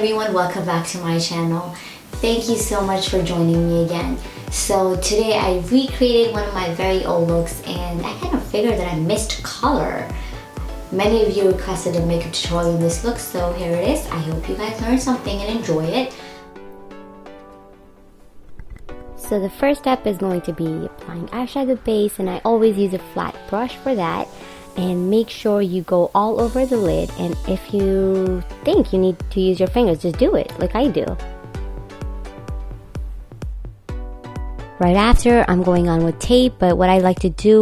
everyone, welcome back to my channel. Thank you so much for joining me again. So today I recreated one of my very old looks and I kind of figured that I missed color. Many of you requested a makeup tutorial on this look, so here it is. I hope you guys learned something and enjoy it. So the first step is going to be applying eyeshadow base, and I always use a flat brush for that. And make sure you go all over the lid, and if you think you need to use your fingers, just do it like I do. Right after, I'm going on with tape, but what I like to do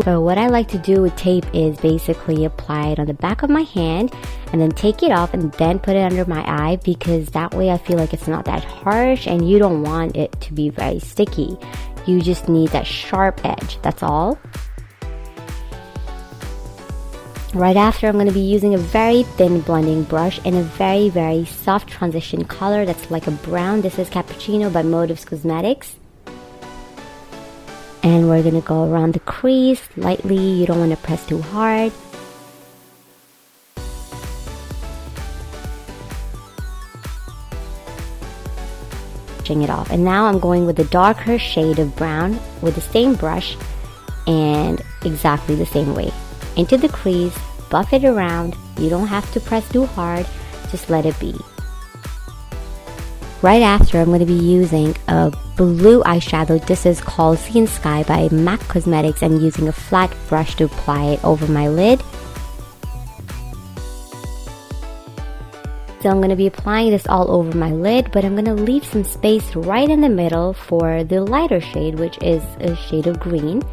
with tape is basically apply it on the back of my hand and then take it off and then put it under my eye, because that way I feel like it's not that harsh and you don't want it to be very sticky. You just need that sharp edge, that's all. Right after, I'm going to be using a very thin blending brush in a very soft transition color that's like a brown. This is Cappuccino by Motives Cosmetics. And we're going to go around the crease lightly. You don't want to press too hard. Brushing it off. And now I'm going with a darker shade of brown with the same brush and exactly the same way. Into the crease, buff it around. You don't have to press too hard, just let it be. Right after, I'm going to be using a blue eyeshadow. This is called Sea&Sky by MAC Cosmetics. I'm using a flat brush to apply it over my lid. So I'm going to be applying this all over my lid, but I'm going to leave some space right in the middle for the lighter shade, which is a shade of green.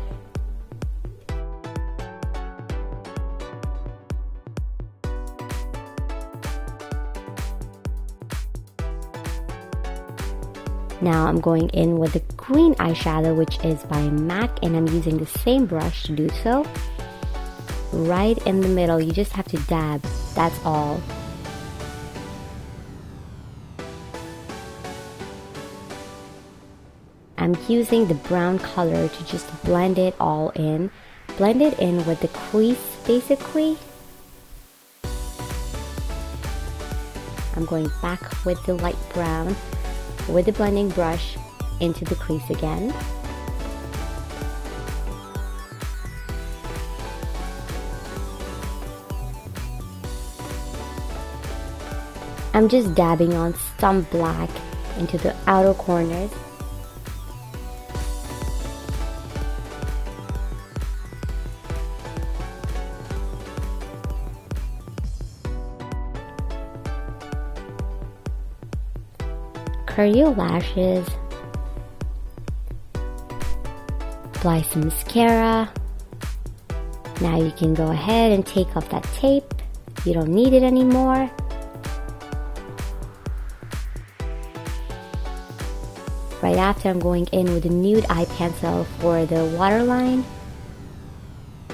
Now I'm going in with the green eyeshadow, which is by MAC, and I'm using the same brush to do so. Right in the middle, you just have to dab, that's all. I'm using the brown color to just blend it all in. Blend it in with the crease, basically. I'm going back with the light brown with the blending brush into the crease again. I'm just dabbing on some black into the outer corners. Curl your lashes, apply some mascara. Now you can go ahead and take off that tape. You don't need it anymore. Right after, I'm going in with a nude eye pencil for the waterline.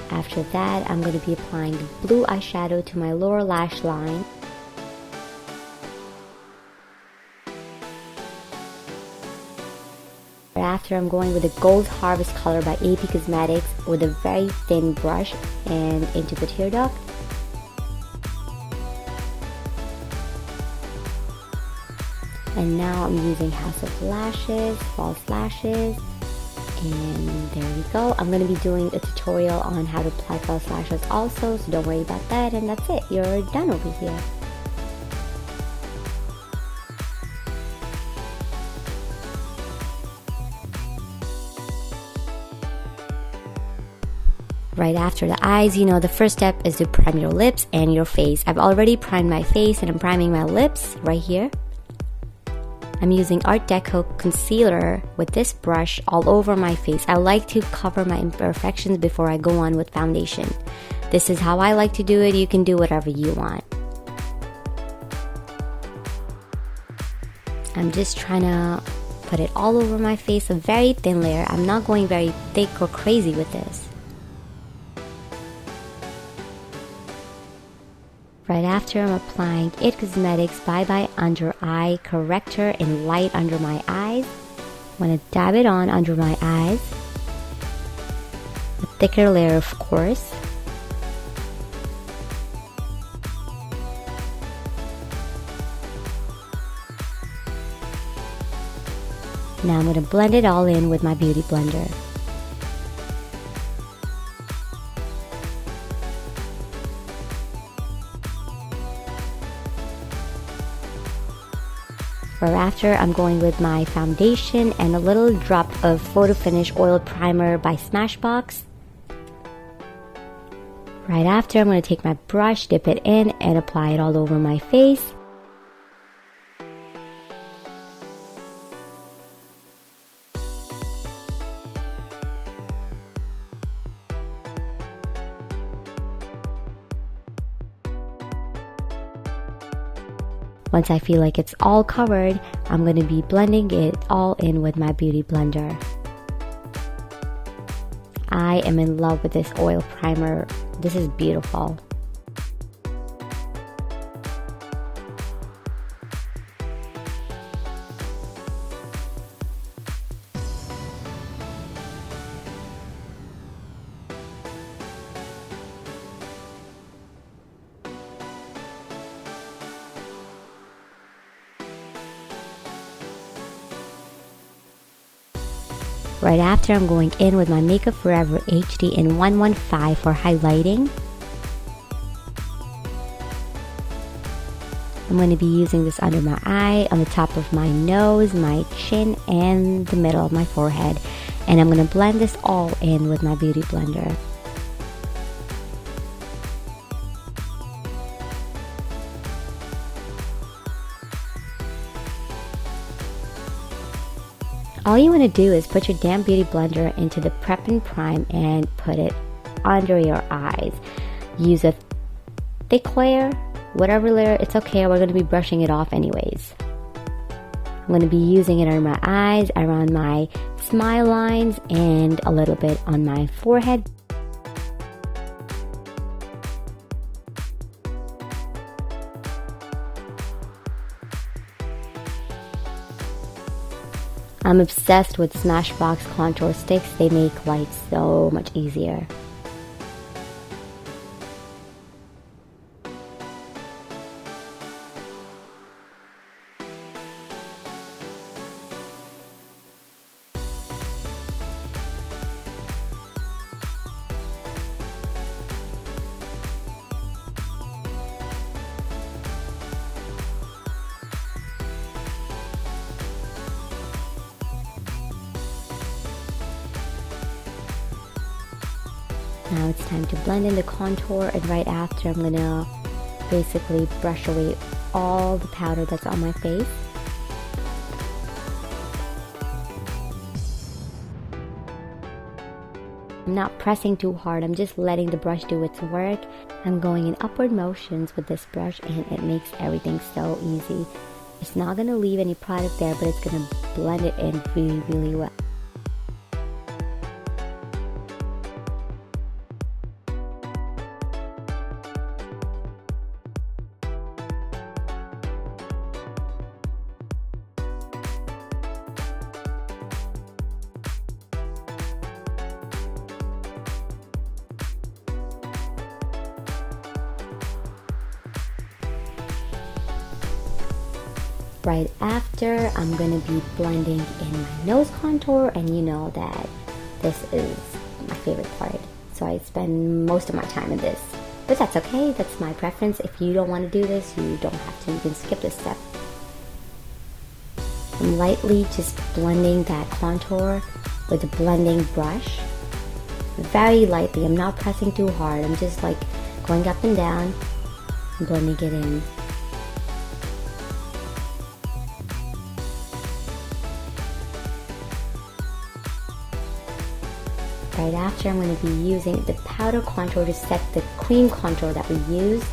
After that, I'm going to be applying the blue eyeshadow to my lower lash line. After, I'm going with a Gold Harvest color by AP Cosmetics with a very thin brush and into the tear duct. And now I'm using House of Lashes, false lashes, and there we go. I'm going to be doing a tutorial on how to apply false lashes also, so don't worry about that, and that's it. You're done over here. Right after the eyes, you know, the first step is to prime your lips and your face. I've already primed my face and I'm priming my lips right here. I'm using ArtDeco concealer with this brush all over my face. I like to cover my imperfections before I go on with foundation. This is how I like to do it. You can do whatever you want. I'm just trying to put it all over my face, a very thin layer. I'm not going very thick or crazy with this. Right after, I'm applying IT Cosmetics Bye Bye Under Eye Corrector in light under my eyes. I'm going to dab it on under my eyes. A thicker layer, of course. Now I'm going to blend it all in with my beauty blender. After, I'm going with my foundation and a little drop of Photo Finish Oil Primer by Smashbox. Right after, I'm going to take my brush, dip it in, and apply it all over my face. Once I feel like it's all covered, I'm going to be blending it all in with my beauty blender. I am in love with this oil primer. This is beautiful. Right after, I'm going in with my Makeup Forever HD in 115 for highlighting. I'm going to be using this under my eye, on the top of my nose, my chin, and the middle of my forehead. And I'm going to blend this all in with my beauty blender. All you want to do is put your damn beauty blender into the Prep+Prime and put it under your eyes. Use a thick layer, whatever layer, it's okay, we're going to be brushing it off anyways. I'm going to be using it under my eyes, around my smile lines, and a little bit on my forehead. I'm obsessed with Smashbox contour sticks. They make life so much easier. Now it's time to blend in the contour, and right after I'm gonna basically brush away all the powder that's on my face. I'm not pressing too hard, I'm just letting the brush do its work. I'm going in upward motions with this brush and it makes everything so easy. It's not gonna leave any product there, but it's gonna blend it in really, really well. Right after, I'm going to be blending in my nose contour, and you know that this is my favorite part, so I spend most of my time in this. But that's okay, that's my preference. If you don't want to do this, you don't have to, you can skip this step. I'm lightly just blending that contour with a blending brush. Very lightly, I'm not pressing too hard, I'm just like going up and down and blending it in. Right after, I'm going to be using the powder contour to set the cream contour that we used.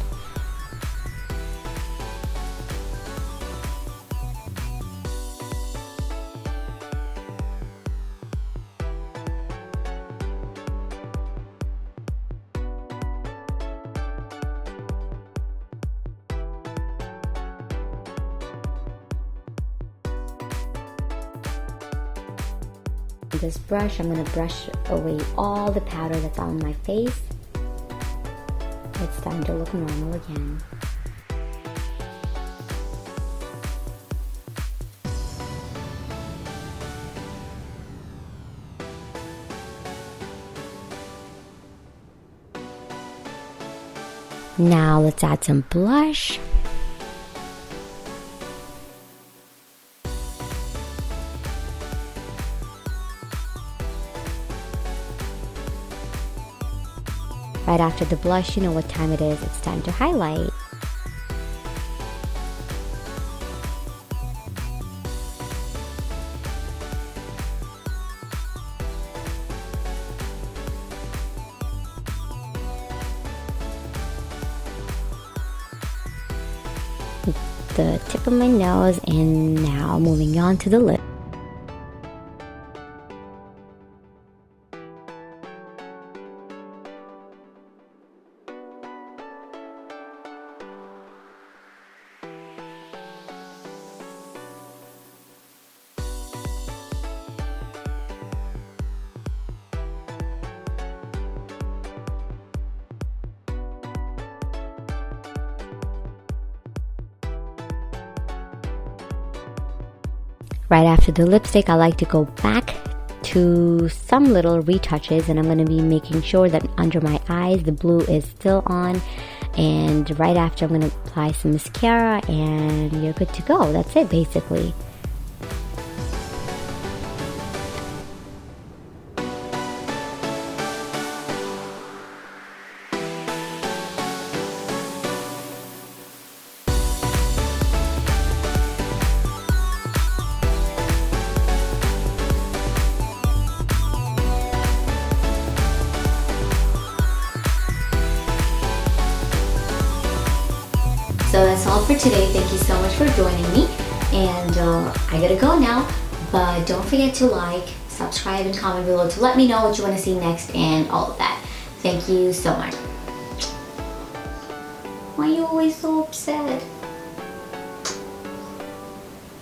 This brush, I'm going to brush away all the powder that's on my face. It's starting to look normal again. Now let's add some blush. Right after the blush, you know what time it is. It's time to highlight. The tip of my nose, and now moving on to the lip. Right after the lipstick, I like to go back to some little retouches, and I'm going to be making sure that under my eyes the blue is still on. And right after, I'm going to apply some mascara and you're good to go. That's it basically. So that's all for today. Thank you so much for joining me. And I gotta go now. But don't forget to like, subscribe, and comment below to let me know what you want to see next and all of that. Thank you so much. Why are you always so upset?